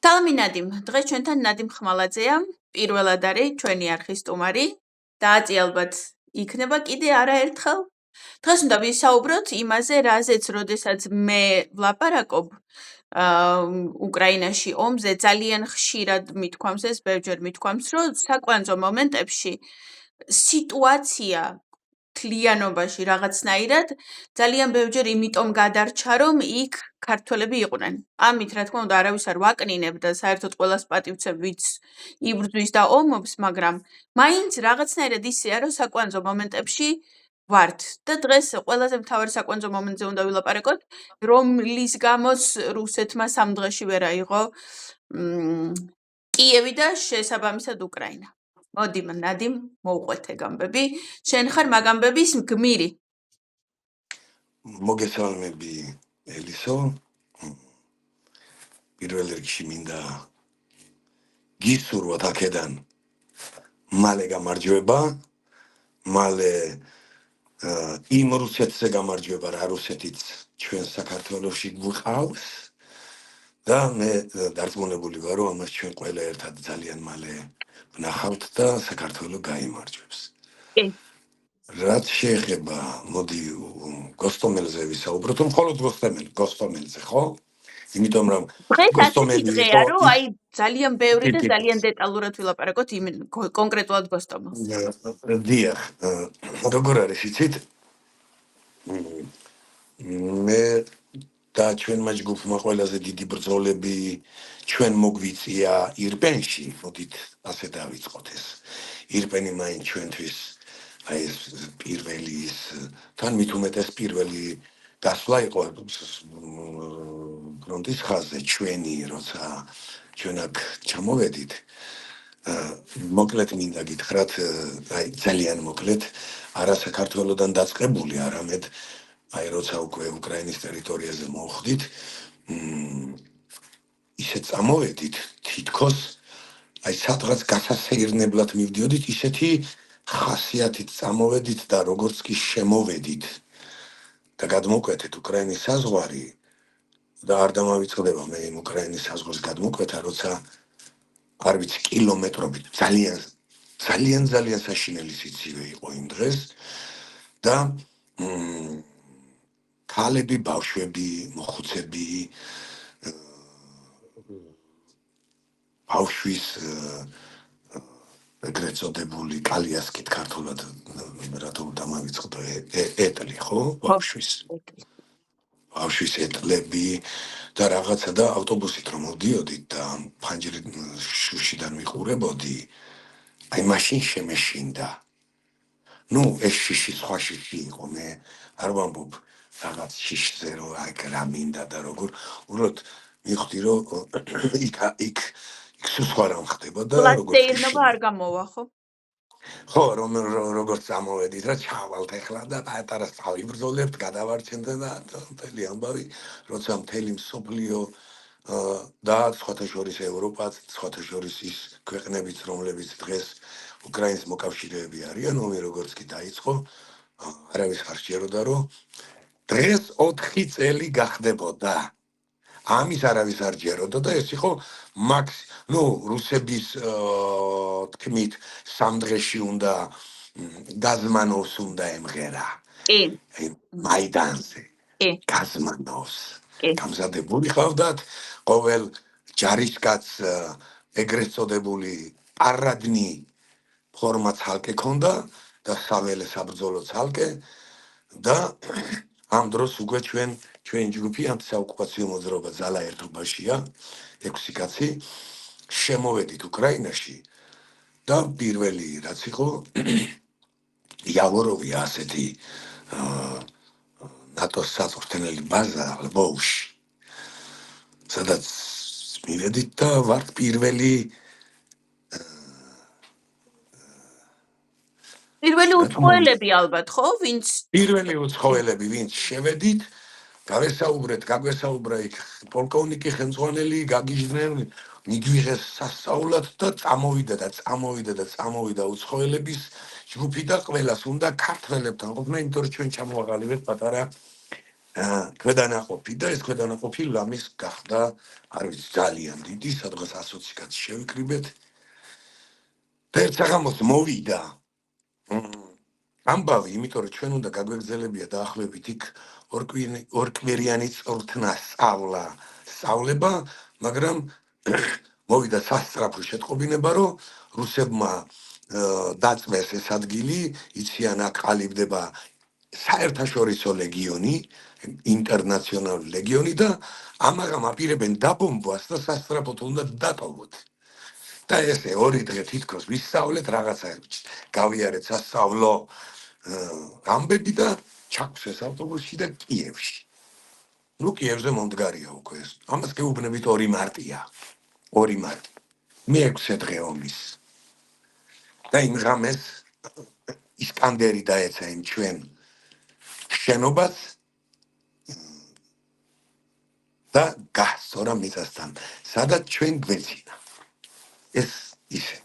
Salami Nadim, დღეს ჩვენთან ნადიმ ხმალაძეა, პირველად არის ჩვენი არხის სტუმარი. დააწიალბათ იქნება კიდე არაერთხელ. დღეს უნდა ვისაუბროთ იმაზე, რაზეც როდესაც მე ვლაპარაკობ უკრაინაში ომზე ძალიან ხშირად მithქვამს ეს, ბევრჯერ მithქვამს, რომ საკვანძო მომენტებში სიტუაცია თლიანობაში რაღაცნაირად ძალიან ბევრჯერ იმიტომ გადარჩა, რომ იქ ქართველები იყვნენ. ამით, რა თქმა უნდა, არავის არ ვაკნინებ და საერთოდ ყველას პატივცემ, ვინც იბრძვის და ომობს, მაგრამ მაინც რაღაცნაირად ისეა, რომ საკვანძო მომენტებში ვართ. და დღეს ყველაზე მთავარი საკვანძო მომენტზე უნდა ვილაპარაკოთ, რომლის გამოც რუსეთმა სამ დღეში ვერ აიღო კიევი და შესაბამისად უკრაინა. მოდი, ნადიმ, მოვყვეთე გამბები. შენ ხარ მაგამბების გმირი. მოგესალმები ელისო. პირველ რიგში მინდა გისურვოთ აქედან მალე გამარჯვება, მალე იმ რუსეთზე გამარჯვება, რა რუსეთიც ჩვენ საქართველოში გვყავს და მე დარწმუნებული ვარ, რომ ამას ჩვენ ყველა ერთად ძალიან მალე ვნახავთ და საქართველო გაიმარჯვებს. რაც შეეხება, მოდი გოსტომელზე ვისაუბროთ, მხოლოდ გოსტომელზე, ხო? იმიტომ რომ გოსტომელი დღეა, რომ აი ძალიან ბევრი და ძალიან დეტალურად ვილაპარაკოთ იმ კონკრეტულად გოსტომელს. დიახ, როგორ არის იცით? მე და ჩვენმა ჯგუფმა ყველაზე დიდი ბრძოლები ჩვენ მოგვიწია ირპენში, მოდით ასე დავიწყოთ ეს. ირპენი მაინც ჩვენთვის აი ეს პირველი ის თან მით უმეტეს პირველი გასვლა იყო ფრონტის ხაზზე ჩვენი, როცა ჩვენ აქ ჩამოვედით. მოკლედ მინდა გითხრათ, აი ძალიან მოკლედ, არა საქართველოდან დაწყებული, არამედ აი როცა უკვე უკრაინის ტერიტორიაზე მოვხდით, ისე წამოვედით თითქოს აი სადღაც გასასეირნებლად მივდიოდით, ისეთი ხასიათით წამოვედით და როგორც კი შემოვედით და გადმოკვეთეთ უკრაინის საზღვარი და არ დამავიწყდება მე იმ უკრაინის საზღვრის გადმოკვეთა, როცა არ ვიცი კილომეტრობით ძალიან საშინელი სიცივე იყო იმ დღეს და ქალები, ბავშვები, მოხუცები, ბავშვის ეგრეთ წოდებული კალიასკით ქართულად რა თქმა უნდა დამავიწყდა ეტლი, ხო? ბავშვის ეტლები და რაღაცა და ავტობუსით რომ მოვდიოდით და ფანჯრი შუშიდან ვიყურებოდი, აი მაშინ შემეშინდა. ნუ ეს შიში სხვა შიში იყო, მე არ ვამბობ რაღაც შიშზე რომ აი რა მინდა და როგორ უბრალოდ მივხვდი რომ იქ სხვა რამ ხდება და როგორც ეირნობა არ გამოვა, ხო? ხო, როგორც წამოვედით რა ჩავალთ ახლა და პატარა წავიბრძოლებთ, გადავარჩენთ და მთელი ამბავი, როცა მთელი მსოფლიო და სხვათა შორის ევროპაც, სხვათა შორის ის ქვეყნებიც, რომლებიც დღეს უკრაინის მოკავშირეები არიან, ომი როგორც კი დაიწყო, არავის არ სჯეროდა, რომ დღეს 4 წელი გახდებოდა. ამის არავის არ ჯეროდა და ეს იყო რუსების თქმით 3 დღეში უნდა გაზმანოვს უნდა ემღერა. მაიდანზე. გაზმანოვს. გამზადებული ხავდათ, ყოველ ჯარისკაც ეგრეთ წოდებული პარადნი ფორმა ცალკე ქონდა და საველე საბრძოლო ცალკე და ამ დროს უკვე ჩვენ ჯგუფი ანტისაოკუპაციო მოძრაობა ძალა ერთობაშია 6 კაცი შემოვედით უკრაინაში და პირველი რაც იყო იავოროვი ასეთი ნატოს საწვრთნელი ბაზა ლვოვში სადაც მივედით და ვართ პირველი უცხოელები ალბათ, ხო? პირველი უცხოელები, ვინც შევედით, გაგვესაუბრა იქ პოლკოვნიკი ხელმძღვანელი, გაგიჟდნენ, მიგვიღეს სასწაულად და წამოვიდა უცხოელების ჯგუფი და ყველას უნდა ქართველებთან ყოფნა, იმიტომ რომ ჩვენ ჩამოვაყალიბეთ პატარა ქვედანაყოფი და ეს ქვედანაყოფი ლამის გახდა, არ ვიცი, ძალიან დიდი, სადღაც 120 კაცი შევიკრიბეთ. და ერთ საღამოს მოვიდა ამბავი, იმიტომ რომ ჩვენ უნდა გაგვეგზელებია დაახლოებით იქ ორკვირიანი წვრთნა სწავლება, მაგრამ მოვიდა სასწრაფო შეტყობინება, რომ რუსებმა დაწვეს ეს ადგილი, იციან აქ ყალიბდება საერთაშორისო ლეგიონი, ინტერნაციონალური ლეგიონი და ამაღამ აპირებენ დაბომბვას და სასწრაფოდ უნდა დატოვოთ. და ესე ორი დღე თითქოს ვისწავლეთ რაღაცაებს, გავიარეთ სასწავლო ამბები და ჩაგვსეს ავტობუსში და კიევში. ნუ კიევზე მომდგარია უკვე ეს. ამას გეუბნებით 2 მარტია. 2 მარტი. მე-6 დღე ომის. და იმ ღამეს ისკანდერი დაეცა იმ ჩვენ შენობას და გასწორა მიწასთან, სადაც ჩვენ გვეცინა. ეს ისე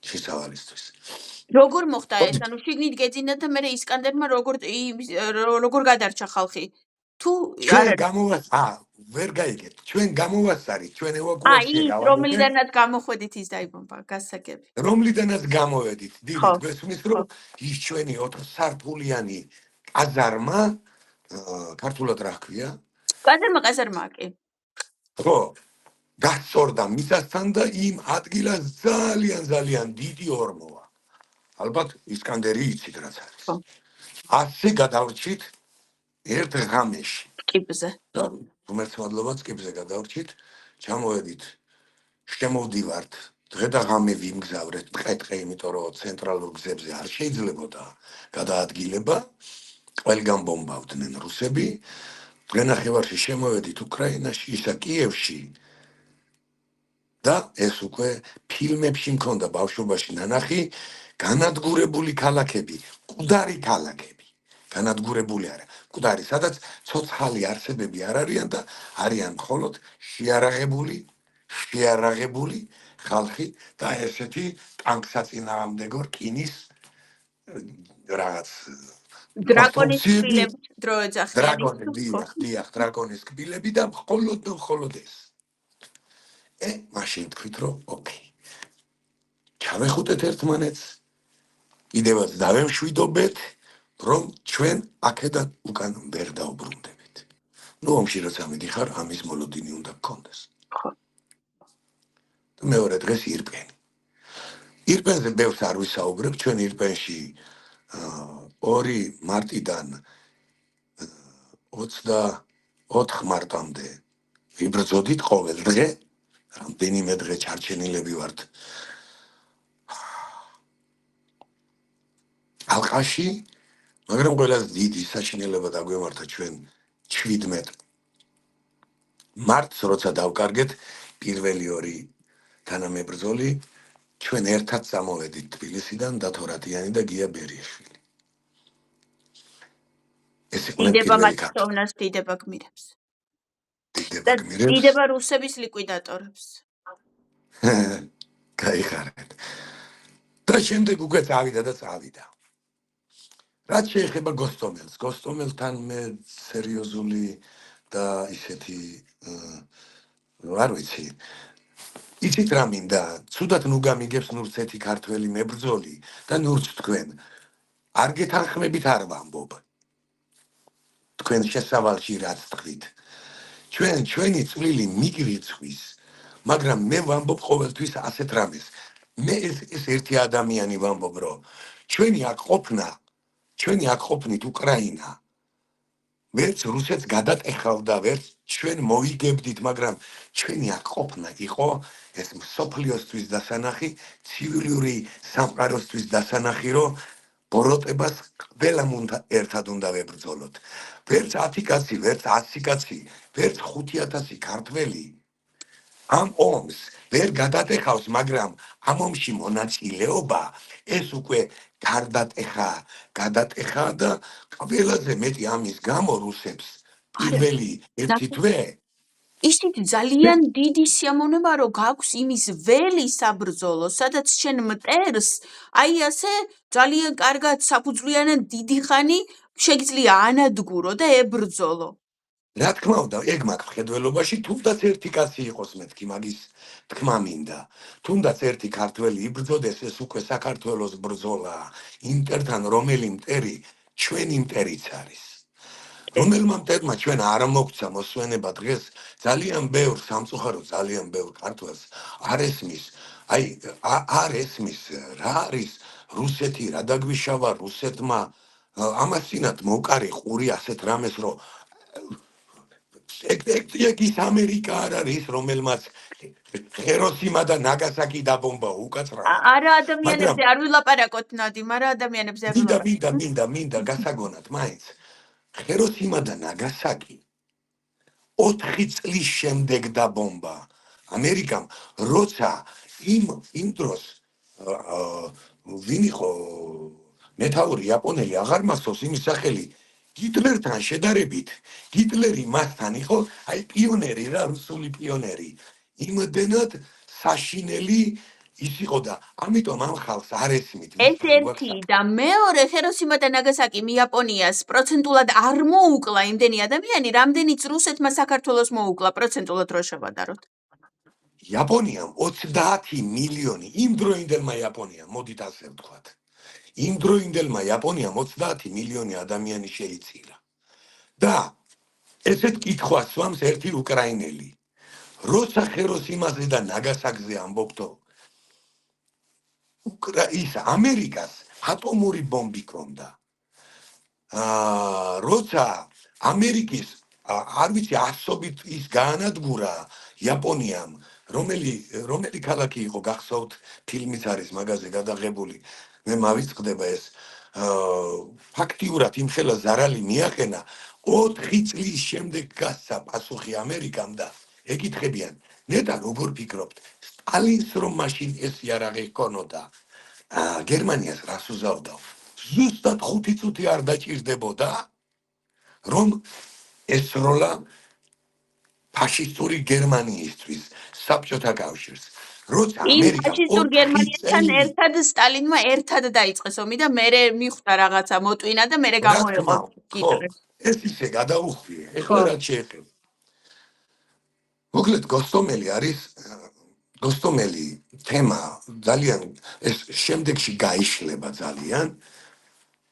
შესავალისთვის. როგორ მოხდა ეს? ანუ შიგნით გეძინათ და მე ისკანდერმა როგორ გადარჩა ხალხი? თუ ჩვენ ვერ გაიგეთ. ჩვენ გამოვასწარით, ჩვენ ევაკუაცია ის გავაკეთეთ. რომლიდანაც გამოხვედით ის დაიბომბა, გასაგები. რომლიდანაც გამოვედით, დილით გვესმის, რომ ის ჩვენი 4 სართულიანი კაზარმა, ქართულად რა ქვია? კაზარმა კი. ხო, გასწორდა მიწასთან და იმ ადგილას ძალიან დიდი ორმოა. ალბათ ისკანდერი იცით რაც არის. ასე გადავრჩით ერთ ღამეში. ტიპზე. და უმერცმადლობაც კიბზე გადავრჩით, ჩამოვედით, შემოვდივართ, დღე და ღამე ვიმგზავრეთ ტყე-ტყე, იმიტომ რომ ცენტრალურ გზებზე არ შეიძლებოდა გადაადგილება, ყველგან ბომბავდნენ რუსები. დღენახევარში შემოვედით უკრაინაში, ისა კიევში. და ეს უკვე ფილმებში მქონდა ბავშვობაში ნანახი, განადგურებული ქალაქები, მკვდარი ქალაქები. განადგურებული არა, მკვდარი, სადაც ცოცხალი არსებები არ არიან და არიან მხოლოდ შეარაღებული ხალხი და ესეთი ტანკსაწინააღმდეგო რკინის რაღაც დრაკონის კბილები დრო ეძახიან. დრაკონის კბილები და მხოლოდ ეს. მაშინ თქვით, რომ ოკეი. ჩავეხუტეთ ერთმანეთს, კიდევაც დავემშვიდობეთ, რომ ჩვენ აქედან უკან ვერ დაუბრუნდებით. ნუ ომში როცა მიდიხარ, ამის მოლოდინი უნდა გქონდეს. და მეორე დღეს ირპენი. ირპენზე ბევრს არ ვისაუბრებ, ჩვენ ირპენში 2 მარტიდან 24 მარტამდე ვიბრძოდით ყოველ დღე. რამდენიმე დღე ჩარჩენილები ვართ ალყაში, მაგრამ ყველაზე დიდი საჩინელება დაგვემართა ჩვენ 17 მარტს, როცა დავკარგეთ პირველი 2 თანამებრძოლი, ჩვენ ერთად წამოვედით თბილისიდან დათორატიანი და გია ბერიაშვილი. ეს იყო პირველი ქართლოვნას დიდება გმირებს. და დიდება რუსების ლიკვიდატორებს. გაიხარეთ. და შემდეგ უკვე წავიდა. რაც შეეხება გოსტომელს, გოსტომელთან მე სერიოზული და ისეთი არ ვიცი. იცით რა მინდა, ცუდად ნუ გამიგებს ნურც ერთი ქართველი მებრძოლი და ნურც თქვენ. არ გეთანხმებით არ ვამბობ. თქვენ შესავალში რაც თქვით. ჩვენი წვლილი მიგრიცხვის, მაგრამ მე ვამბობ ყოველთვის ასეთ რამეს. მე ეს ერთი ადამიანი ვამბობ, რომ ჩვენი აქ ყოფნით უკრაინა ვერც რუსეთს გადატეხავდა, ვერც ჩვენ მოვიგებდით, მაგრამ ჩვენი აქ ყოფნა იყო ეს მსოფლიოსთვის დასანახი, ცივილური სამყაროსთვის დასანახი, რომ ბოროტებას ყველამ ერთად უნდა ვებრძოლოთ. ვერც 10 კაცი, ვერც 100 კაცი, ვერც 5,000 ქართველი ამ ომს ვერ გადატეხავს, მაგრამ ამ ომში მონაწილეობა ეს უკვე გადატეხა და ყველაზე მეტი ამის გამო რუსებს პირველი ერთი თვე ისიც ძალიან დიდი სიამოვნება, რომ გაქვს იმის ველი საბრძოლო, სადაც შენ მტერს, აი ასე ძალიან კარგად საფუძვლიანად დიდი ხანი შეგიძლია ანადგურო და ებრძოლო. რა თქმა უნდა, ეგ მაქვს მხედველობაში, თუნდაც ერთი კაცი იყოს მეთქი, მაგის თქმა მინდა. თუნდაც ერთი ქართველი იბრძოდეს, ეს უკვე საქართველოს ბრძოლა. ინტერთან რომელი მტერი, ჩვენი მტერიც არის. რომელმა მტერმა ჩვენ არ მოგცა მოსვენება დღეს, ძალიან ბევრ სამწუხარო, ძალიან ბევრ ქართველს არ ესმის, არ ესმის რა არის რუსეთი, რა დაგვიშავა რუსეთმა, ამას წინათ მოკარი ყური ასეთ რამეს, რომ ეგ ის ამერიკა არ არის, რომელმაც ხეროსიმა და ნაგასაკი დაბომბა უკაცრავად. არა მაგრამ ადამიანებზე არ ვილაპარაკოთ ნადიმ, არა ადამიანებზე არ ვილაპარაკოთ. მინდა გასაგონად მაინც ხეროსიმა და ნაგასაკი 4 წლის შემდეგ დაბომბა ამერიკამ, როცა იმ დროს ვინ იყო მეთაური იაპონელი აღარ მახსოვს იმის სახელი, ჰიტლერთან შედარებით, ჰიტლერი მასთან იყო, პიონერი რა, რუსული პიონერი. იმდენად საშინელი ის იყო და ამიტომ ამ ხალხს არ ესმით. ეს ერთი და მეორე, ხეროსიმა და ნაგასაკი იაპონიას პროცენტულად არ მოუკლა იმდენი ადამიანი, რამდენიც რუსეთმა საქართველოს მოუკლა პროცენტულად რო შევადაროთ. იაპონიამ 30 მილიონი იმდროინდელმა იაპონიამ, მოდით ასე ვთქვათ. იმდროინდელმა იაპონიამ 30 მილიონი ადამიანი შეიცილა. და ესეთ კითხვას სვამს ერთი უკრაინელი. როცა ხეროსიმაზე და ნაგასაკზე ამბობთო, ის ამერიკას ატომური ბომბი ჰქონდა. როცა ამერიკის არ ვიცი ასობით ის გაანადგურა იაპონიამ, რომელი ქალაქი იყო გახსოვთ, ფილმიც არის მაგაზე გადაღებული, მე მავიწყდება ეს. ფაქტიურად იმ ხელა ზარალი მიაყენა 4 წლის შემდეგ გასცა პასუხი ამერიკამ და ეკითხებიან, ნეტა როგორ ფიქრობთ, სტალინს რომ მაშინ ეს იარაღი ჰქონოდა, გერმანიას რას უზავდა? ზუსტად 5 წუთი არ დაჭირდებოდა, რომ ესროლა ფაშისტური გერმანიისთვის საბჭოთა კავშირს. როცა ამერიკა ფაშისტურ გერმანიასთან ერთად სტალინმა ერთად დაიწყეს ომი და მერე მიხვდა რაღაცა მოტვინა და მერე გამოეყო ჰიტლერი. ეს ისე გადაუხვია. ეხლა რა შეეხება? მოკლედ გოსტომელი არის გოსტომელი თემა ძალიან ეს შემდეგში გაიშლება ძალიან.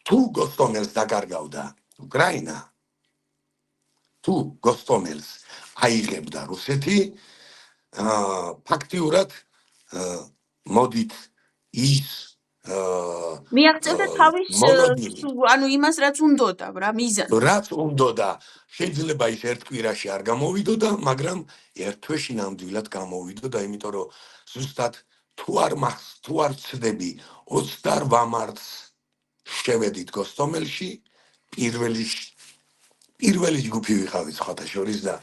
თუ გოსტომელს დაკარგავდა უკრაინა, თუ გოსტომელს აიღებდა რუსეთი, ფაქტიურად მოდით ის მიაღწევდა თავის ანუ იმას რაც უნდოდა რა მიზანს. რაც უნდოდა, შეიძლება ის ერთ კვირაში არ გამოვიდოდა, მაგრამ ერთ თვეში ნამდვილად გამოვიდოდა, იმიტომ რომ ზუსტად თუ არ ვცდები 28 მარტს შევედით გოსტომელში, პირველი ჯგუფი ვიყავით სხვათა შორის და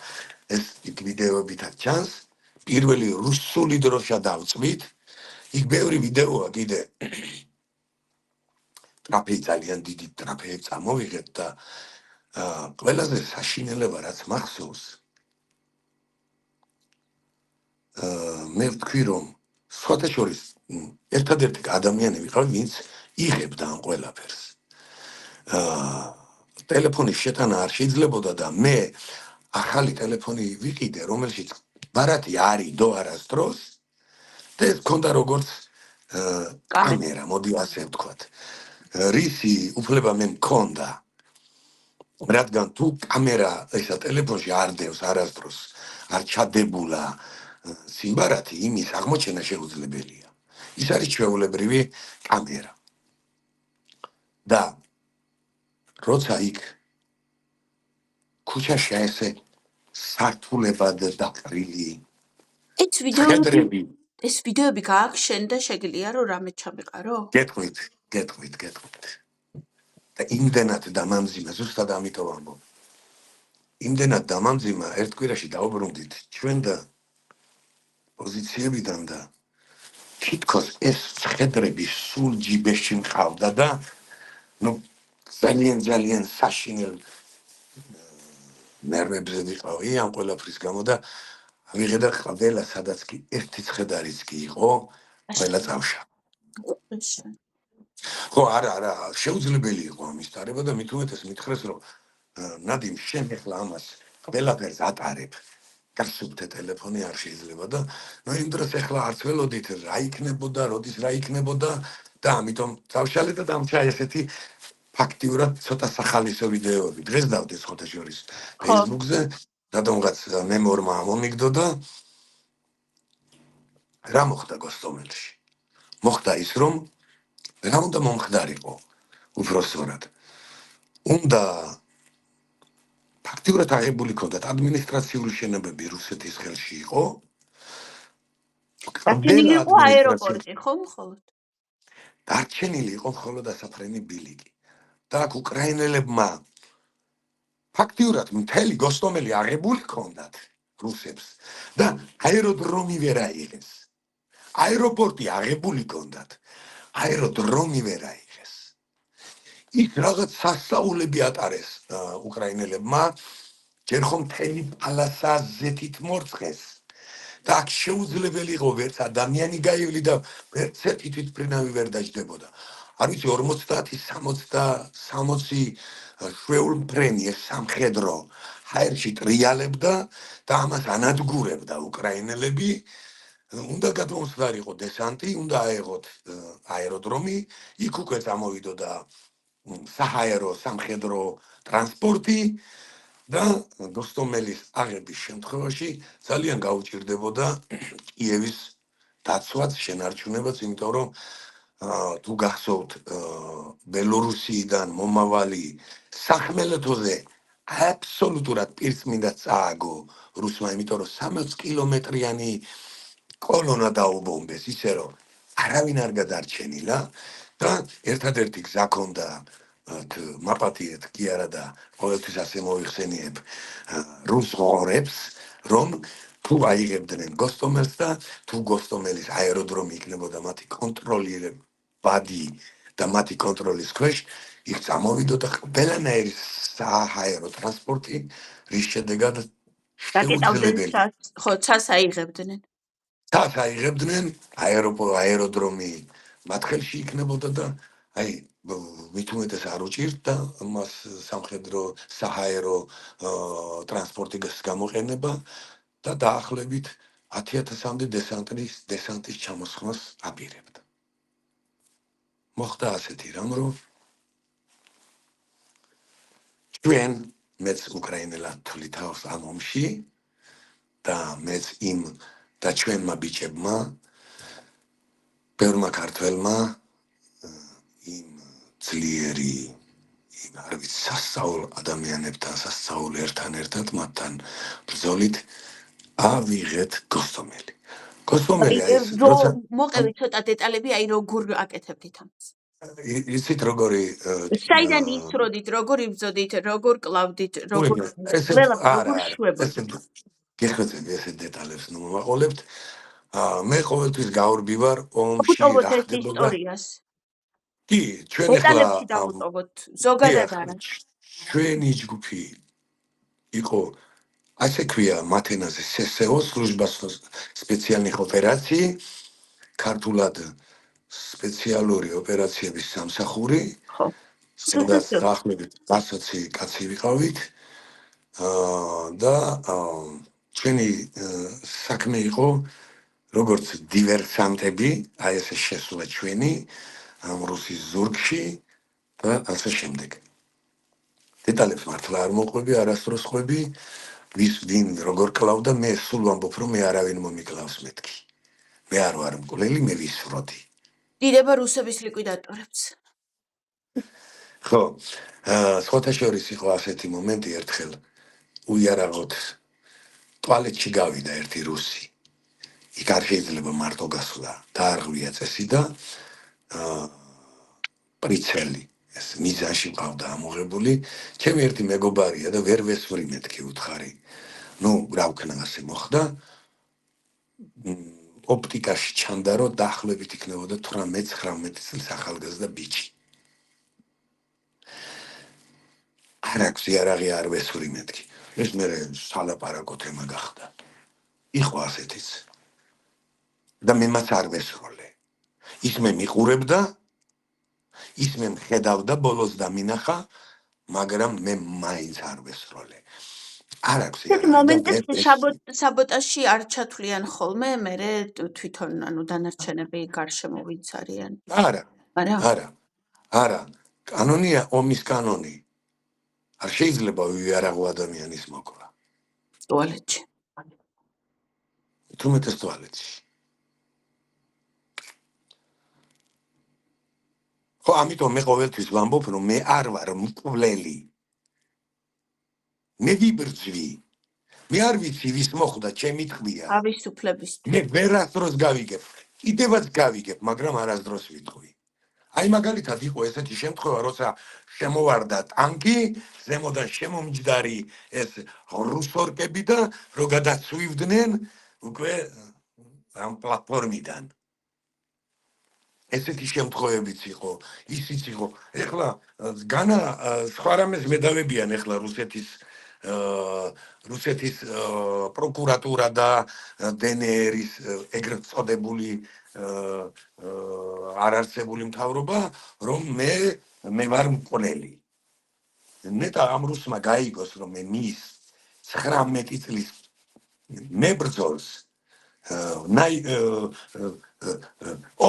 ეს ვიდეოებითაც ჩანს, პირველი რუსული დროშა დავწვით, იქ ბევრი ვიდეოა კიდე ტრაფეი ძალიან დიდი ტრაფეი წამოვიღეთ და ყველაზე საშინელება რაც მახსოვს, მე ვთქვი რომ სხვათა შორის ერთადერთი ადამიანი ვიყავი, ვინც იღებდა ამ ყველაფერს. ტელეფონის შეტანა არ შეიძლებოდა და მე ახალი ტელეფონი ვიყიდე, რომელშიც ბარათი არის დო არასდროს და ეს მქონდა როგორც კამერა, მოდი ასე ვთქვათ. რისი უფლება მე მქონდა, რადგან თუ კამერა ესა ტელეფონში არ დევს არასდროს, არ ჩადებულა სიმბარათი, იმის აღმოჩენა შეუძლებელია. ის არის ჩვეულებრივი კამერა. და როცა იქ ქუჩაში ესე სართულებად დაყრილი ეს ვიდეოები გააგშენდა, შეგიძლია რომ რამე ჩამეყარო? გეტყვით. და იმდენად დამამძიმა, ზუსტად ამიტომ ამბობ. იმდენად დამამძიმა, ერთ კვირაში დაუბრუნდით ჩვენ და პოზიციებიდან და თითქოს ეს ცხედრები სულ ჯიბეში მყავდა და ძალიან საშინელ ნერვებზე ვიყავი ამ ყველაფრის გამო და ვიღედა ყველა სადაც კი ერთი ცხედარიც კი იყო, ყველა წავშა. ხო, არა, შეუძლებელი იყო ამის დარება და მით უმეტეს მითხრეს რომ ნადიმ შენ ახლა ამას ყველაფერს ატარებ. გასუფთე ტელეფონი არ შეიძლება და ნუ იმ დროს ეხლა არც ველოდით რა იქნებოდა, როდის რა იქნებოდა და ამიტომ დავშალე და დამჭა ესეთი ფაქტიურად ცოტა სახალისო ვიდეოები. დღეს დავდეს ხოთა შორის ხო. Facebook-ზე, რადგანაც მემორმა მომიგდო და რა მოხდა გოსტომელში? მოხდა ის, რომ რა უნდა მომხდარიყო უბრალოდ. უნდა ფაქტიურად აღებული ქონდათ ადმინისტრაციული შენობები რუსეთის ხელში იყო. დარჩენილი იყო აეროპორტი, ხო, მხოლოდ? დარჩენილი იყო მხოლოდ ასაფრენი ბილიკი. და აქ უკრაინელებმა ფაქტიურად მთელი გოსტომელი აღებული ქონდათ რუსებს და აეროდრომი ვერ აიღეს. აეროპორტი აღებული ქონდათ, აეროდრომი ვერ აიღეს. იქ რაღაც სასწაულები ატარეს უკრაინელებმა, ჯერ ხომ მთელი პალასა ზეთით მორწყეს. და აქ შეუძლებელი იყო ვერც ადამიანი გაივლი და ვერც ერთი თვითმფრინავი ვერ დაждდებოდა. არ ვიცი 50-60 შვეულმფრენი ეს სამხედრო ჰაერში ტრიალებდა და ამას ანადგურებდა უკრაინელები. უნდა გადმოსვლარიყო დესანტი, უნდა აეღოთ აეროდრომი, იქ უკვე წამოვიდოდა საჰაერო სამხედრო ტრანსპორტი და გოსტომელის აღების შემთხვევაში ძალიან გაუჭირდებოდა კიევის დაცვაც, შენარჩუნებაც, იმიტომ რომ თუ გახსოვთ ბელორუსიიდან მომავალი სახმელეთოზე აბსოლუტურად პირწმინდა წააგო რუსმა, იმიტომ რომ 60 კილომეტრიანი კოლონა დაუბომბეს, ისე რომ არავინ არ გადარჩენილა და ერთადერთი გზა ჰქონდა მაპატიეთ კი არა და ყოველთვის ასე მოიხსენიებ რუს ღორებს, რომ თუ აიღებდნენ გოსტომელს და თუ გოსტომელის აეროდრომი იქნებოდა მათი კონტროლებადი და მათი კონტროლის ქვეშ, იქ წამოვიდოდა ყველანაირი საჰაერო ტრანსპორტი, რის შედეგად შეუძლებელი. ხო, ცას აიღებდნენ. ცას აიღებდნენ, აეროდრომი მათ ხელში იქნებოდა და აი მით უმეტეს არ უჭირდა მას სამხედრო საჰაერო ტრანსპორტის გამოყენება და დაახლოებით 10,000-მდე დესანტის ჩამოსხმას აპირებდა. მოხდა ასეთი რამ, რომ ჩვენ მეც უკრაინელად თვლით თავს ამ ომში და მეც იმ და ჩვენმა ბიჭებმა, ბევრმა ქართველმა იმ ძლიერი არ ვიცი სასწაულ ადამიანებთან, სასწაულ ერთად მათთან ბრძოლით ავიღეთ გოსტომელი. გოსტომელი აი ეს როცა მოყევი ცოტა დეტალები, აი როგორ აკეთებდით ამას. იცით როგორი საიდან ისროდით, როგორ იბრძოდით, როგორ კლავდით, როგორ შვებოდით. გეხვეწები ესე დეტალებს ნუ მოვაყოლებთ. მე ყოველთვის გაურბი ვარ ომში დავუტოვოთ რა ეს ხდებოდა. ისტორიას. კი, ჩვენ ახლა დეტალებში დავუტოვოთ, ზოგადად არა. ჩვენი ჯგუფი იყო ასე ქვია მათენაზე SSO, служба специальных операций, ქართულად სპეციალური ოპერაციების სამსახური. ხო. სადაც დაახლოებით 120 კაცი ვიყავით. და ჩვენი საქმე იყო როგორც დივერსანტები, აი ესე შესვლა ჩვენი ამ რუსის ზურგში და ასე შემდეგ. დეტალებს მართლა არ მოყვები, არასდროს ყვები, ვის ვინ როგორ კლავდა, მე სულ ვამბობ, რომ მე არავინ მომიკლავს მეთქი. მე არ ვარ მკვლელი, მე ვისროდი. დიდება რუსების ლიკვიდატორებს. ხო, სხვათა შორის იყო ასეთი მომენტი ერთხელ უიარაღოთ ტუალეტში გავიდა ერთი რუსი. იქ არ შეიძლება მარტო გასვლა, დაარღვია წესი და პრიცელი ეს მიზანში მყავდა ამოღებული. ჩემი ერთი მეგობარია და ვერ ვესვრი მეთქი უთხარი. ნუ რა ვქნა ასე მოხდა. ოპტიკაში ჩანდა რომ დაახლოებით იქნებოდა 18-19 წლის ახალგაზრდა ბიჭი. არ აქვს იარაღი არ ვესვრი მეთქი. ეს მე სალაპარაკო თემა გახდა. იყო ასეთიც. და მე მას არ ვესროლე. ის მე მიყურებდა, ის მე მხედავდა, ბოლოს დამინახა, მაგრამ მე მაინც არ ვესროლე. არ აქვს ესეთი იარაღი და მომენტებში საბოტაჟში არ ჩათვლიან ხოლმე მერე თვითონ ანუ დანარჩენები გარშემო ვინც არიან? არა, არა? არა. კანონია ომის კანონი. არ შეიძლება ვიარაღო ადამიანის მოკლა. ტუალეტში. თუმეტეს ტუალეტში. ხო, ამიტომ მე ყოველთვის ვამბობ, რომ მე არ ვარ მკვლელი. მე ვიბრძვი. მე არ ვიცი ვის მოხვდა ჩემი თქმია. თავისუფლების მე ვერასდროს გავიგებ. კიდევაც გავიგებ, მაგრამ არასდროს ვიტყვი. აი მაგალითად იყო ესეთი შემთხვევა, როცა შემოვარდა ტანკი, ზემოდან შემომჯდარი ეს რუსორკები და რო გადაცვივდნენ უკვე ამ პლატფორმიდან. ესეთი შემთხვევებიც იყო, ისიც იყო. ეხლა განა სხვა რამეს მედავებიან ეხლა რუსეთის პროკურატურა და დნრ-ის ეგრეთ წოდებული არარსებული მთავრობა, რომ მე ვარ მკვლელი. ნეტა ამ რუსმა გაიგოს, რომ მე მის 19 წლის მებრძოლს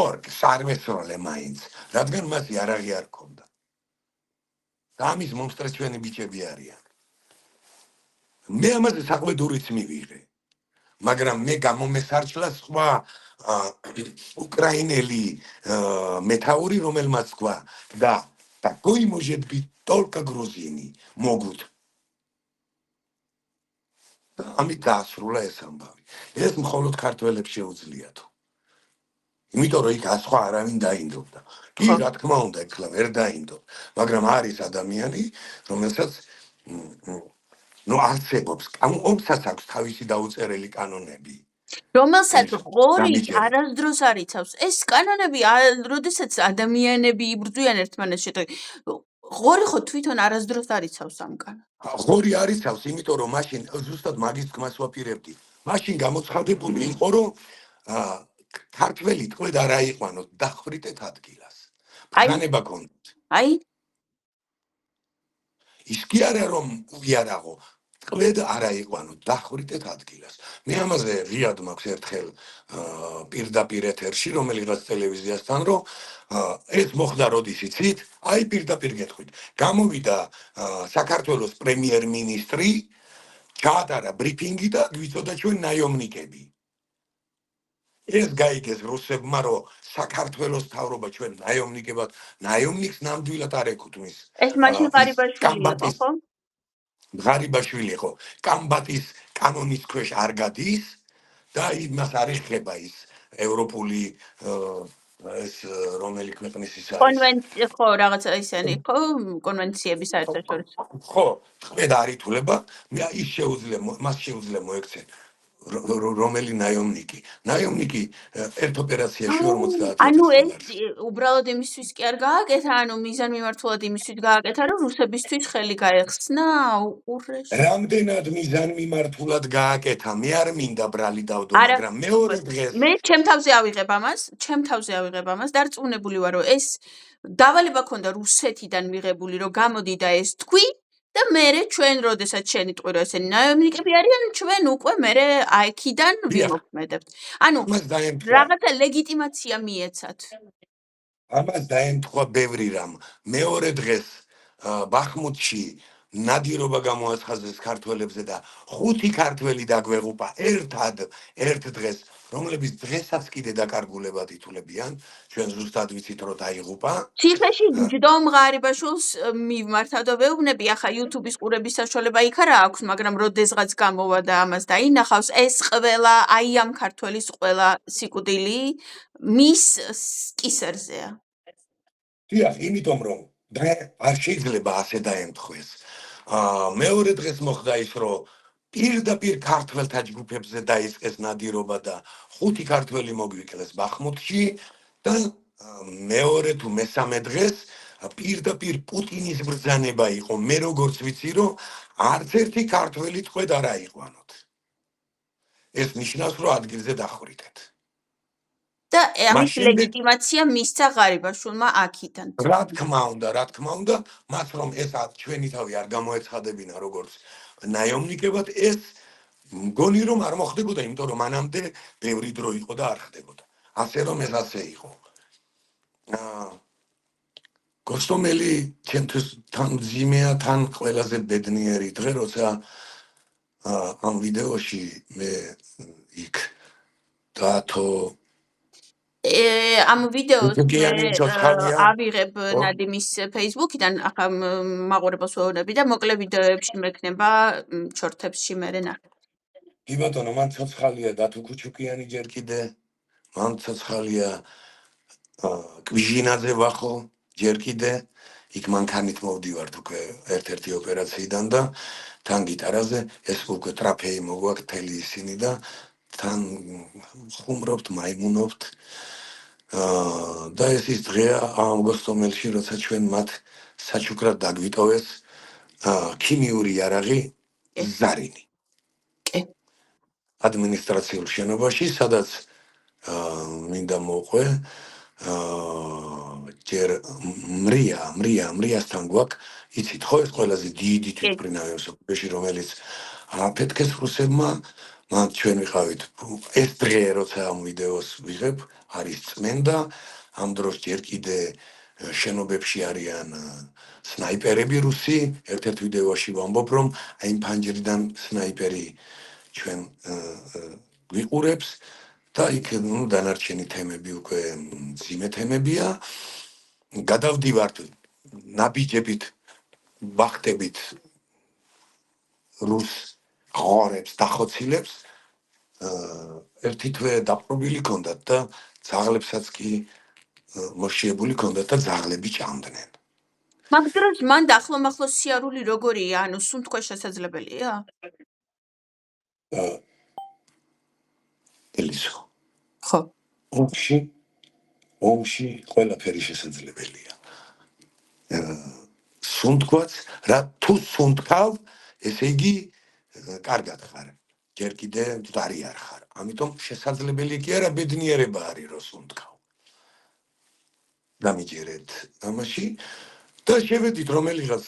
ორკს არ მესროლე მაინც, რადგან მას იარაღი არ ქონდა. და ამის მომსწრე ჩვენი ბიჭები არიან. მე ამაზე საყვედურიც მივიღე. მაგრამ მე გამომესარჩლა სხვა უკრაინელი მეთაური, რომელმაც თქვა და такой может быть только грузини могут. ამით დაასრულა ეს ამბავი. ეს მხოლოდ ქართველებს შეუძლიათ. იმიტომ რომ იქ სხვა არავინ დაინდობდა. კი, რა თქმა უნდა, ეხლა ვერ დაინდობ, მაგრამ არის ადამიანი, რომელსაც არსებობს, ომსაც აქვს თავისი დაუწერელი კანონები. რომელსაც ღორი არასდროს არ იცავს. ეს კანონები, როდესაც ადამიანები იბრძვიან ერთმანეთში, ღორი ხო თვითონ არასდროს არ იცავს ამ კანონს. ღორი არ იცავს, იმიტომ რომ მაშინ ზუსტად მაგის თქმას ვაპირებდი. მაშინ გამოცხადებული იყო, რომ ქართველი ტყვედ არ აიყვანოთ, დახვრიტეთ ადგილას. ბრძანება გქონდათ. აი ის კი არა რომ უიარაღო, ტყვედ არ აიყვანოთ, დახვრიტეთ ადგილას. მე ამაზე ღიად მაქვს ერთხელ პირდაპირ ეთერში, რომელიღაც ტელევიზიასთან, რომ ეს მოხდა როდის იცით? აი პირდაპირ გეტყვით. გამოვიდა საქართველოს პრემიერ-მინისტრი, ჩაატარა ბრიფინგი და გვიწოდა ჩვენ ნაიომნიკები. ეს გაიგეს რუსებმა, რომ საქართველოს მთავრობა ჩვენ ნაიომნიკებად, ნაიომნიკს ნამდვილად არ ეკუთვნის. ეს მაშინ ღარიბაშვილი იყო, ხო? ღარიბაშვილი იყო. კამბატის კანონის ქვეშ არ გადის და იმას არ ეხება ის ევროპული ეს რომელი ქვეყნის ის არის. კონვენცია ხო, რაღაცა ისენი ხო, კონვენციები საერთაშორისო. ხო, ტყვედ არ ითვლება, მას შეუძლია მოექცენ რომელი ნაიომნიკი. ნაიომნიკი ერთ ოპერაციაში 50. ანუ ეს უბრალოდ იმისთვის კი არ გააკეთა, ანუ მიზანმიმართულად იმისთვის გააკეთა, რომ რუსებისთვის ხელი გაეხსნა უყურეში. რამდენად მიზანმიმართულად გააკეთა, მე არ მინდა ბრალი დავდო, მაგრამ მეორე დღეს მე ჩემ თავზე ავიღებ ამას, დარწმუნებული ვარ, რომ ეს დავალება ქონდა რუსეთიდან მიღებული, რომ გამოდი და ეს თქვი და მერე ჩვენ როდესაც შენი ტყვი რომ ესენი ნაიომნიკები არიან, ჩვენ უკვე მერე აიქიდან ვიმოქმედებთ. ანუ რაღაცა ლეგიტიმაცია მიეცათ. ამას დაემთხვა ბევრი რამ. მეორე დღეს ბახმუთში ნადირობა გამოაცხადეს ქართველებზე და 5 ქართველი დაგვეღუპა ერთ დღეს, რომლებიც დღესაც კიდე დაკარგულებად ითვლებიან, ჩვენ ზუსტად ვიცით რომ დაიღუპა. ციხეში ჯდომ ღარიბაშვილს მივმართავ და ვეუბნები, ახლა YouTube-ის ყურების საშუალება იქ არა აქვს, მაგრამ როდესღაც გამოვა და ამას დაინახავს, ეს ყველა აი ამ ქართველის ყველა სიკვდილი მის კისერზეა. დიახ, იმიტომ რომ არ შეიძლება ასე დაემთხვეს. მეორე დღეს მოხდა ის, რომ პირდაპირ ქართველთა ჯგუფებზე დაიწყეს ნადირობა და 5 ქართველი მოგვიკლეს ბახმუთში და მეორე თუ მესამე დღეს პირდაპირ პუტინის ბრძანება იყო. მე როგორც ვიცი, რომ არც ერთი ქართველი ტყვედ არ აიყვანოთ. ეს ნიშნავს, რომ ადგილზე დახვრიტეთ. და ამის ლეგიტიმაცია მისცა ღარიბაშვილმა აქიდან. რა თქმა უნდა, მას რომ ეს ჩვენი თავი არ გამოეცხადებინა როგორც ნაიომნიკებად ეს მგონი რომ არ მოხდებოდა, იმიტომ რომ მანამდე ბევრი დრო იყო და არ ხდებოდა. ასე რომ ეს ასე იყო. გოსტომელი ჩემთვის თან მძიმეა, თან ყველაზე ბედნიერი დღე, როცა ამ ვიდეოში მე იქ დათო ამ ვიდეოს მე გიგიანი ცოცხალია. ავიღებ ნადიმის Facebook-იდან, ახლა მაყურებელს ვეუბნები და მოკლე ვიდეოებში მექნება ჩორთებში მე ნახე. კი ბატონო, მან ცოცხალია დათო ქუჩუკიანი ჯერ კიდე, მან ცოცხალია კვიჟინაძე ვახო ჯერ კიდე, იქ მანქანით მოვდივართ უკვე ერთ-ერთი ოპერაციიდან და თან გიტარაზე ეს უკვე ტრაფეი მოგვაქვს მთელი ისინი და თან ხუმრობთ, მაიმუნობთ. და ეს ის დღეა აგვისტომელში, როცა ჩვენ მათ საჩუქრად დაგვიტოვეს ქიმიური იარაღი ზარინი. კი. ადმინისტრაციულ შენობაში, სადაც მინდა მოყვე ჯერ მრიასთან გვაქვს, იცით ხო, ეს ყველაზე დიდი თვითმფრინავი მსოფლიოში, რომელიც აფეთქეს რუსებმა, მან ჩვენ ვიყავით ეს დღე, როცა ამ ვიდეოს ვიღებ, არის წმენდა, ამ დროს ჯერ კიდე შენობებში არიან სნაიპერები რუსი, ერთ-ერთ ვიდეოში ვამბობ, რომ აი იმ ფანჯრიდან სნაიპერი ჩვენ ვიყურებს და იქ დანარჩენი თემები უკვე მძიმე თემებია. გადავდივართ ნაბიჯებით, ვახტებით რუს ღორებს, დახოცილებს. ერთი თვე დაპყრობილი ქონდათ და ძაღლებსაც კი მოშიებული ქონდათ და ძაღლები ჭამდნენ. მაგ დროს მან ახლომახლო სიარული როგორია, ანუ სუნთქვა შესაძლებელია? ელისო. ხო. ომში ყველაფერი შესაძლებელია. სუნთქვაც, რა თუ სუნთქავ, ესე იგი კარგად ხარ. ჯერ კიდე მკვდარი არ ხარ. ამიტომ შესაძლებელი კი არა, ბედნიერება არის რომ სუნთქავ. დამიჯერეთ ამაში და შევედით რომელიღაც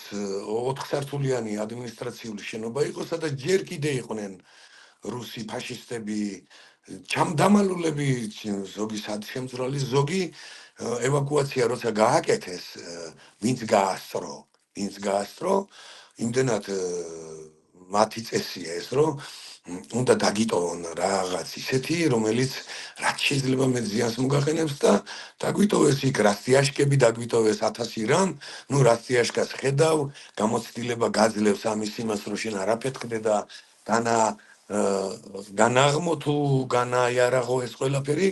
4 სართულიანი ადმინისტრაციული შენობა იყო, სადაც ჯერ კიდე იყვნენ რუსი ფაშისტები, ჩამდამალულები, ზოგი სადშემძვრალი, ზოგი ევაკუაცია როცა გააკეთეს, ვინც გაასწრო, იმდენად მათი წესია ეს, რომ უნდა დაგიტოვონ რაღაც ისეთი, რომელიც რაც შეიძლება მე ზიანს მოგაყენებს და დაგვიტოვეს იქ რასტიაშკები, დაგვიტოვეს 1000 რამ, ნუ რასტიაშკას ხედავ, გამოცდილება გაძლევს ამის იმას, რომ შენ არაფეთქდე და განაღმო თუ განაიარაღო ეს ყველაფერი,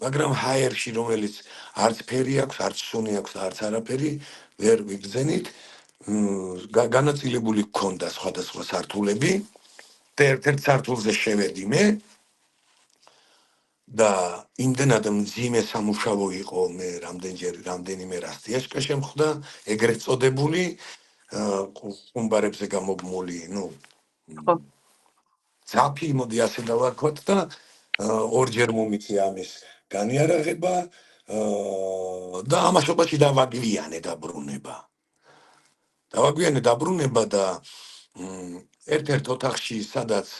მაგრამ ჰაერში, რომელიც არც ფერი აქვს, არც სუნი აქვს, არც არაფერი, ვერ ვიგრძენით. განაწილებული გქონდა სხვადასხვა სართულები და ერთ-ერთ სართულზე შევედი მე და იმდენად მძიმე სამუშაო იყო, მე რამდენიმე რასტიაშკა შემხვდა, ეგრეთ წოდებული ყუმბარებზე გამოგმული, ძაფი, მოდი ასე დავარქვათ და ორჯერ მომიწია ამის განიარაღება და ამასობაში დავაგვიანე დაბრუნება და ერთ-ერთ ოთახში, სადაც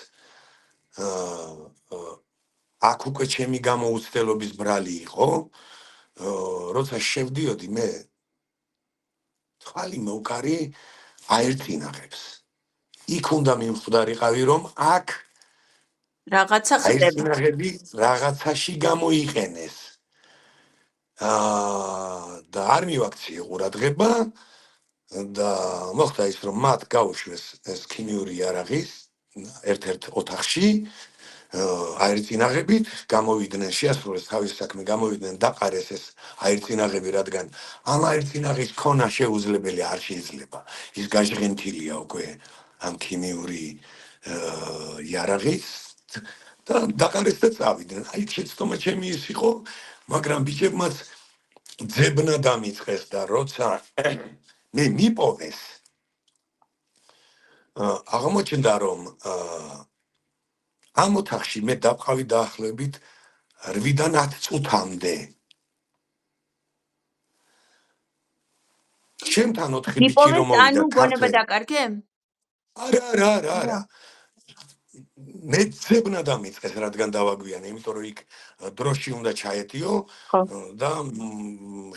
აქ უკვე ჩემი გამოუცდელობის ბრალი იყო, როცა შევდიოდი მე თვალი მოვკარი აერწინაღებს. იქ უნდა მიმხვდარიყავი, რომ აქ რაღაცა ხდება. აერწინაღები რაღაცაში გამოიყენეს. და არ მივაქციე ყურადღება და მოხდა ის, რომ მათ გაუშვეს ეს ქიმიური იარაღის ერთ-ერთ ოთახში აერწინაღებით, გამოვიდნენ, შეასრულეს თავის საქმე, გამოვიდნენ, დაყარეს ეს აერწინაღები, რადგან ამ აერწინაღის ქონა შეუძლებელი არ შეიძლება. ის გაჟღენთილია უკვე ამ ქიმიური იარაღის და დაყარეს და წავიდნენ. აი შეცდომა ჩემი ის იყო, მაგრამ ბიჭებმაც ძებნა დამიწყეს და როცა მე მიპოვეს, აღმოჩნდა რომ ამ ოთახში მე დავყავი დაახლოებით 8-დან 10 წუთამდე. ჩემთან 4 ბიჭი რომ მოვიდა ანუ გონება დაკარგე? არა. მეძებნა დამიწყეს, რადგან დავაგვიანე, იმიტომ რომ იქ დროში უნდა ჩაეტიო ხო. და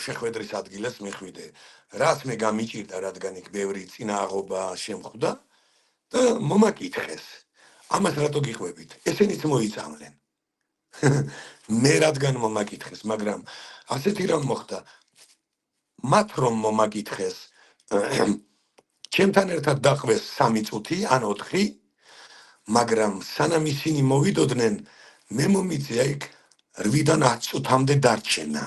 შეხვედრის ადგილას მიხვიდე. რაც მე გამიჭირდა, რადგან იქ ბევრი წინააღობა შემხვდა და მომაკითხეს. ამას რატო გიყვებით? ესენიც მოიწამლენ. მე რადგან მომაკითხეს, მაგრამ ასეთი რამ მოხდა, მათ რომ მომაკითხეს, ჩემთან ერთად დაყვეს 3 წუთი ან 4, მაგრამ სანამ ისინი მოვიდოდნენ, მე მომიწია იქ 8-დან 10 წუთამდე დარჩენა.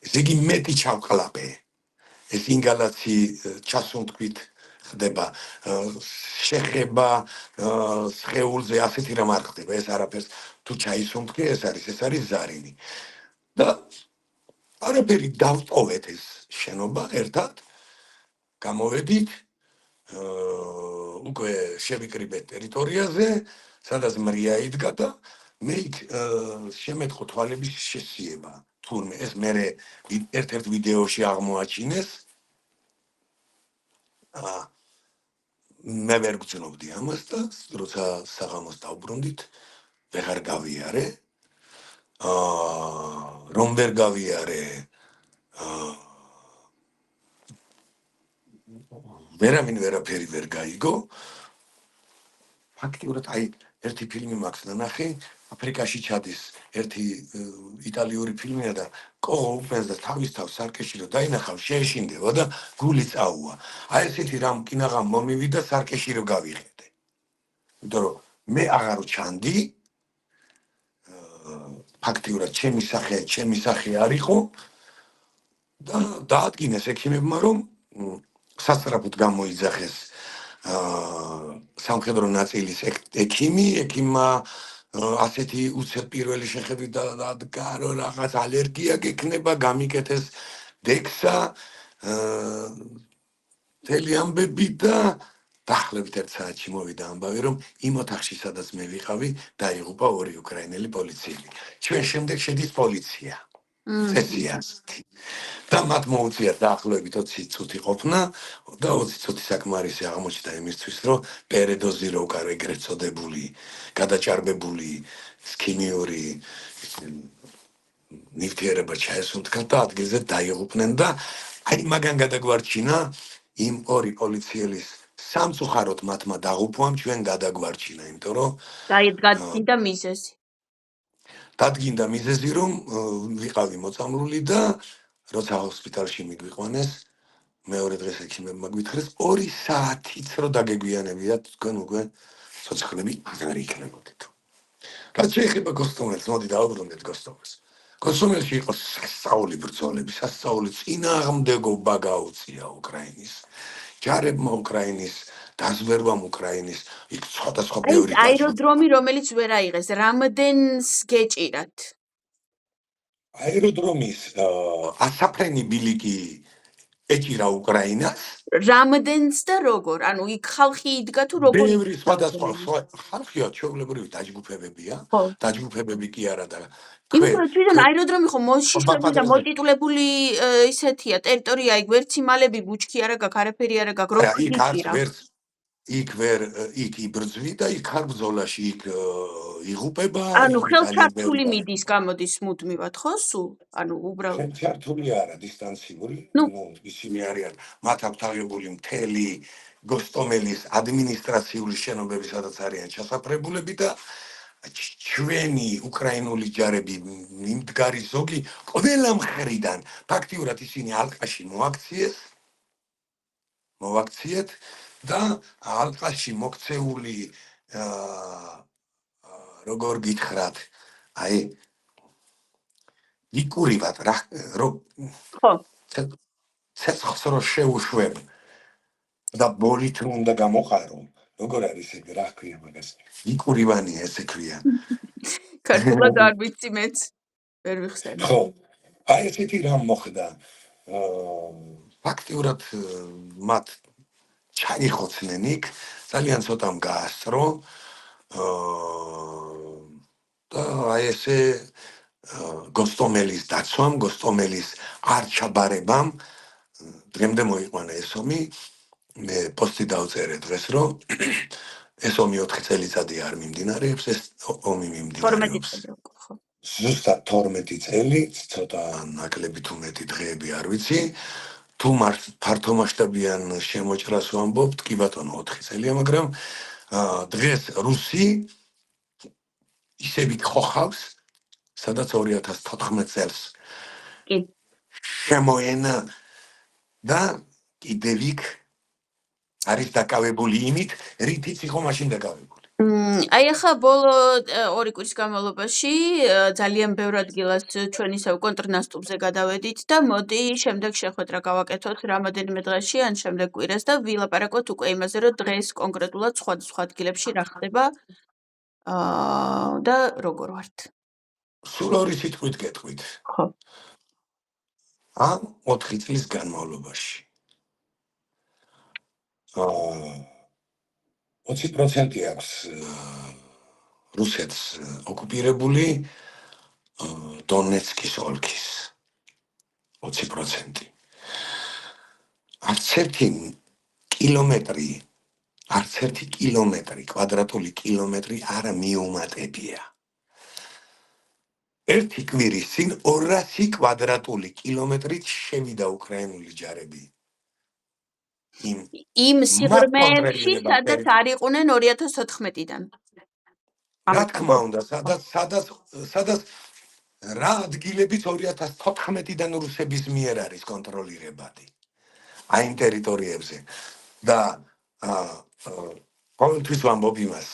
ესე იგი მეტი ჩავყლაპე. ეს ინგალაცი ჩასუნთქვით ხდება, შეხება სხეულზე, ასეთი რამ არ ხდება, ეს არაფერს თუ ჩაისუნთქე, ეს არის ზარინი. და არაფერი დავტოვეთ ეს შენობა ერთად, გამოვედით, უკვე შევიკრიბეთ ტერიტორიაზე, სადაც მრია იდგა და მე იქ შემეთხო თვალების შესიება. თურმე ეს მე ერთ-ერთ ვიდეოში აღმოაჩინეს. მე ვერ გძნობდი ამას და როცა საღამოს დავბრუნდით, ვეღარ გავიარე. რომ ვერ გავიარე, ვერავინ ვერაფერი ვერ გაიგო. ფაქტიურად აი ერთი ფილმი მაქვს ნანახი, აფრიკაში ჩადის ერთი იტალიური ფილმია და კოღო უპენს და თავის თავს სარკეში დაინახავ, შეეშინდება და გული წაუვა. აი ესეთი რამ კინაღამ მომივიდა, სარკეში რო გავიხედე. იმიტომ რომ მე აღარ ჩანდი, ფაქტიურად ჩემი სახე არ იყო და დაადგინეს ექიმებმა, რომ სასწრაფოდ გამოიძახეს სამხედრო ნაწილის ექიმმა ასეთი უცებ პირველი შეხედვით დადგა, რომ რაღაც ალერგია გექნება, გამიკეთეს დექსა, მთელი ამბები და დაახლოებით 1 საათში მოვიდა ამბავი, რომ იმ ოთახში, სადაც მე ვიყავი, დაიღუპა 2 უკრაინელი პოლიციელი. ჩვენ შემდეგ შედის პოლიცია. წესიასტი. და მათ მოუწიათ დაახლოებით 20 წუთი ყოფნა და 20 წუთი საკმარისი აღმოჩნდა იმისთვის, რომ პერედოზი რო უკარ ეგრეთ წოდებული, გადაჭარბებული ქიმიური ნივთიერება ჩაესუნთქათ და ადგილზე დაიღუპნენ და აი მაგან გადაგვარჩინა იმ 2 პოლიციელის სამწუხაროდ მათმა დაღუპვამ ჩვენ გადაგვარჩინა, იმიტომ რომ დაიდგა მიზეზი. დადგინდა მიზეზი, რომ ვიყავი მოწამლული და როცა ჰოსპიტალში მიგვიყვანეს, მეორე დღეს ექიმებმა გვითხრეს 2 საათიც რო დაგეგვიანებიათ, თქვენ უკვე ცოცხლები აღარ იქნებოდით. რაც შეეხება გოსტომელს, მოდი დავუბრუნდეთ გოსტომელს. გოსტომელში იყო სასწაული ბრძოლები, სასწაული წინააღმდეგობა გაუწია უკრაინის ჯარებმა, უკრაინის დაზვერვამ, უკრაინის იქ სხვადასხვა ბევრი აეროდრომი, რომელიც ვერ აიღეს, რამდენს გეჭირათ? აეროდრომის ასაფრენი ბილიკი ეჭირა უკრაინას. რამდენს და როგორ? ანუ იქ ხალხი იდგა თუ როგორ? ბევრი სხვადასხვა ხალხია, ჩვეულებრივი დაჯგუფებებია, დაჯგუფებები კი არა და იმიტომ რომ თვითონ აეროდრომი ხო მოშიშვლებული და მოტიტულებული ისეთია, ტერიტორია, იქ ვერც იმალები, ბუჩქი არა გაქვს, არაფერი არა გაქვს, როგორ გიჭირა? იქ იბრძვი და იქ არ ბრძოლაში იქ იღუპება. ანუ ხელჩართული მიდის, გამოდის მუდმივად, ხო სულ? ანუ უბრალოდ ხელჩართული არა, დისტანციური, ისინი არიან, მათ აქვთ აღებული მთელი გოსტომელის ადმინისტრაციული შენობები, სადაც არიან ჩასაფრებულები და ჩვენი უკრაინული ჯარები, მიმდგარი ზოგი, ყველა მხრიდან, ფაქტიურად ისინი ალყაში მოვაქციეთ და ალყაში მოქცეული როგორ გითხრათ, აი იკურივათ რა, ხო. ცეცხლს რო შეუშვებ და ბოლით უნდა გამოყარო, როგორ არის ეგ რა ქვია მაგას? იკურივანია ესე ქვია. ქართულად არ ვიცი მეც. ვერ ვიხსენე. ხო. აი ესეთი რამ მოხდა. ფაქტიურად მათ ჩაიხოცნენ იქ, ძალიან ცოტამ გაასწრო. და აი ესე გოსტომელის დაცვამ, გოსტომელის არ ჩაბარებამ დღემდე მოიყვანა ეს ომი. მე პოსტი დავწერე დღეს, რომ ეს ომი 4 წელიწადი არ მიმდინარეობს, ეს ომი 12 მიმდინარეობს წელი უკვე, ხო. ზუსტად 12 წელი, ცოტა ნაკლებით უმეტი დღეები არ ვიცი. თუ ფართომასშტაბიან შემოჭრას ვამბობთ, კი ბატონო 4 წელია, მაგრამ დღეს რუსი ისევ იქ ხოხავს, სადაც 2014 წელს კი. შემოენა და კიდევ იქ არის დაკავებული იმით, რითიც იყო მაშინ დაკავებული. აი ახლა ბოლო 2 კვირის განმავლობაში ძალიან ბევრ ადგილას ჩვენ ისევ კონტრნასტუპზე გადავედით და მოდი შემდეგ შეხვედრა გავაკეთოთ რამოდენიმე დღეში ან შემდეგ კვირას და ვილაპარაკოთ უკვე იმაზე, რომ დღეს კონკრეტულად სხვადასხვა ადგილებში რა ხდება და როგორ ვართ. სულ ორი სიტყვით გეტყვით. ხო. ამ 4 წლის განმავლობაში 20% აქვს რუსეთს ოკუპირებული დონეცკის ოლქის 20%. არც ერთი კილომეტრი, კვადრატული კილომეტრი არ მიუმატებია. ერთი კვირის წინ 200 კვადრატული კილომეტრით შევიდა უკრაინული ჯარები. იმ სიღრმეებში, სადაც არ იყვნენ 2014-დან. რა თქმა უნდა, სადაც რა ადგილებიც 2014-დან რუსების მიერ არის კონტროლირებადი. აი იმ ტერიტორიებზე და ყოველთვის ვამბობ იმას,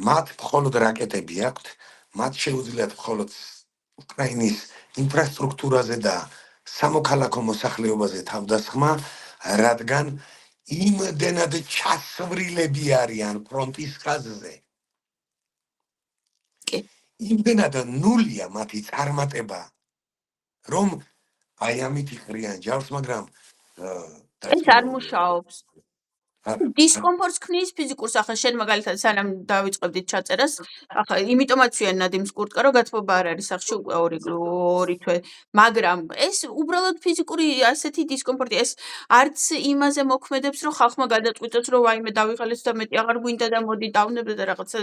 მათ მხოლოდ რაკეტები აქვთ, მათ შეუძლიათ მხოლოდ უკრაინის ინფრასტრუქტურაზე და სამოქალაქო მოსახლეობაზე თავდასხმა, რადგან იმდენად ჩასვლილები არიან ფრონტის ხაზზე. იმდენად ნულია მათი წარმატება, რომ აი ამით იყრიან ჯავს, მაგრამ ეს არ მუშაობს. დისკომფორტს ქმნის ფიზიკურ სახეს. შენ მაგალითად სანამ დავიწყებდით ჩაწერას, ახლა იმიტომაც ვიან ნადიმს კურტკა, რომ გათბობა არ არის სახში უკვე ორი თვე, მაგრამ ეს უბრალოდ ფიზიკური ასეთი დისკომფორტია. ეს არც იმაზე მოქმედებს, რომ ხალხმა გადაწყვიტოს, რომ ვაიმე დავიღალეს და მეტი აღარ გვინდა და მოდი დავნებდა და რაღაცა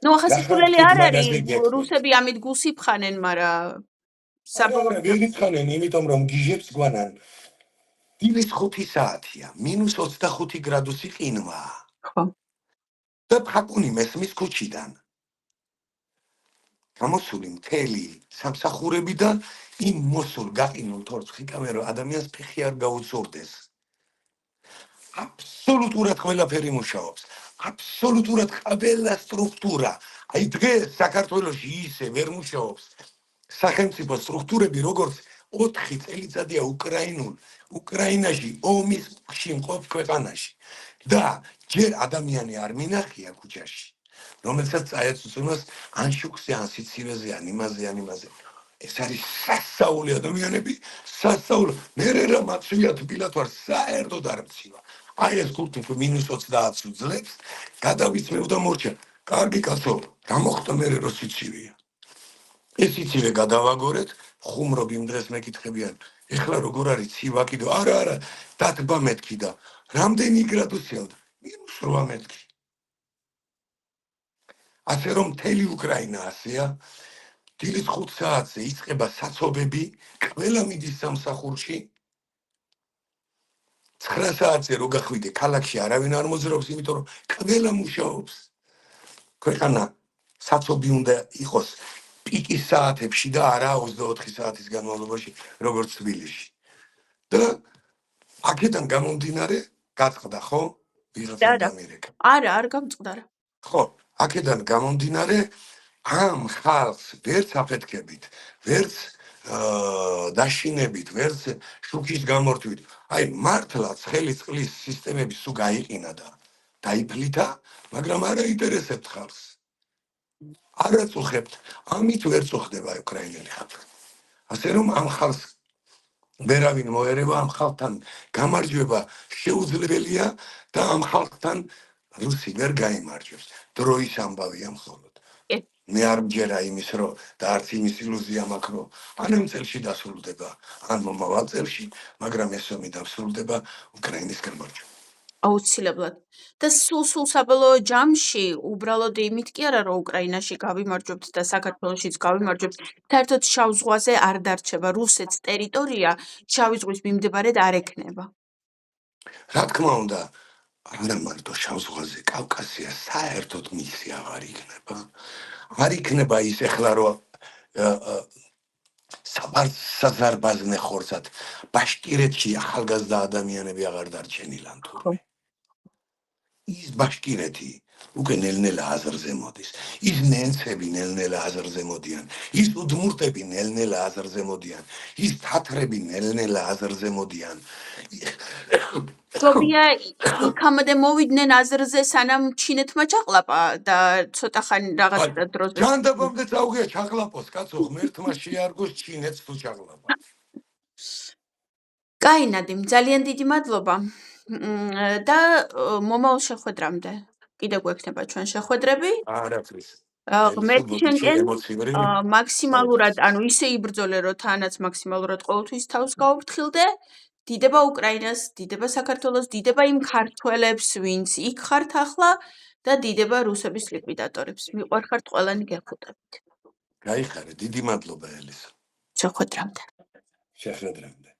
ახლა სიკვდილელი არ არის, რუსები ამით გულს იფხანენ, მაგრამ საბოლოოდ ვერ იფხანენ, იმიტომ რომ გიჟებს გვანან. დილის 5 საათია, -25 გრადუსი ყინვა. ხო. და ფაკუნი მესმის ქუჩიდან. გამოსული მთელი სამსახურები და იმ მოსულ გაყინულ თორს ხიკავენ, რომ ადამიანს ფეხი არ გაუწურდეს. აბსოლუტურად ყველაფერი მუშაობს. აბსოლუტურად ყველა სტრუქტურა. აი დღეს საქართველოში ისე ვერ მუშაობს. სახელმწიფო სტრუქტურები, როგორც 4 წელიწადია უკრაინაში ომის ფში მყოფ ქვეყანაში. და ჯერ ადამიანი არ მინახია ქუჩაში, რომელსაც წაეწუნოს ან შუქზე, ან სიცივეზე, ან იმაზე. ეს არის სასწაული ადამიანები, სასწაული. მერე რა მაცვია თბილად ვარ, საერთოდ არ მცივა. აი ეს კულტი -20 უძლებს, გადავიცმევ და მორჩა. კარგი კაცო, გამოხდა მერე რო სიცივეა. ეს სიცივე გადავაგორეთ, ხუმრობ იმ დღეს მეკითხებიან, ეხლა როგორ არის ცივა კიდო? არა, დათბა მეთქი და რამდენი გრადუსია? -8 მეთქი. ასე რომ მთელი უკრაინა ასეა. დილის 5 საათზე იწყება საცობები, ყველა მიდის სამსახურში. 9 საათზე რო გახვიდე, ქალაქში არავინ არ მოძრაობს, იმიტომ რომ ყველა მუშაობს. ქვეყანა საცობი უნდა იყოს პიკის საათებში და არა 24 საათის განმავლობაში, როგორც თბილისში. და აქედან გამომდინარე, გაწყდა ხო? ვიღაცა ამერიკა. არა, არ გამწყდა რა. ხო, აქედან გამომდინარე, ამ ხალხს ვერც აფეთქებით, ვერც დაშინებით, ვერც შუქის გამორთვით. აი მართლა ცხელი წყლის სისტემები სულ გაიყინა და დაიფლითა, მაგრამ არ აინტერესებთ ხალხს. არ აწუხებთ, ამით ვერ წუხდება უკრაინელი ხალხი. ასე რომ ამ ხალხს ვერავინ მოერევა, ამ ხალხთან გამარჯვება შეუძლებელია და ამ ხალხთან რუსი ვერ გაიმარჯვებს. დროის ამბავია მხოლოდ. მე არ მჯერა იმის რომ და არც იმის ილუზია მაქვს რომ ან იმ წელში დასრულდება ან მომავალ წელში, მაგრამ ეს ომი დასრულდება უკრაინის გამარჯვებით. აუცილებლად. და სულ საბოლოო ჯამში უბრალოდ იმით კი არა რომ უკრაინაში გავიმარჯვებთ და საქართველოშიც გავიმარჯვებთ, საერთოდ შავ ზღვაზე არ დარჩება რუსეთს ტერიტორია, შავი ზღვის მიმდებარედ არ ექნება. რა თქმა უნდა, არა მარტო შავ ზღვაზე, კავკასია საერთოდ მისი აღარ იქნება. არ იქნება ის ეხლა რომ საზარბაზნე ხორცად ბაშკირეთში ახალგაზრდა ადამიანები აღარ დარჩენილან თურმე. ის ბაშკირეთი უკვე ნელ-ნელა აზრზე მოდის. ის ნენცები ნელ-ნელა აზრზე მოდიან. ის უდმურტები ნელ-ნელა აზრზე მოდიან. ის თათრები ნელ-ნელა აზრზე მოდიან. ფლობია იქამდე მოვიდნენ აზრზე სანამ ჩინეთმა ჩაყლაპა და ცოტა ხანი რაღაც დროზე ჯანდაბამდე წაუგია ჩაყლაპოს კაცო, ღმერთმა შეარგოს ჩინეთს თუ ჩაყლაპა. კაი ნადიმ, ძალიან დიდი მადლობა. და მომავალ შეხვედრამდე კიდე გვექნება ჩვენ შეხვედრები. არაფრის. ღმერთი შენკენ ემოციური მაქსიმალურად, ანუ ისე იბრძოლე, რომ თანაც მაქსიმალურად ყოველთვის თავს გაუფრთხილდე. დიდება უკრაინას, დიდება საქართველოს, დიდება იმ ქართველებს, ვინც იქ ხართ ახლა და დიდება რუსების ლიკვიდატორებს. მიყვარხართ ყველანი გეხუტებით. გაიხარე, დიდი მადლობა ელისო. შეხვედრამდე. შეხვედრამდე.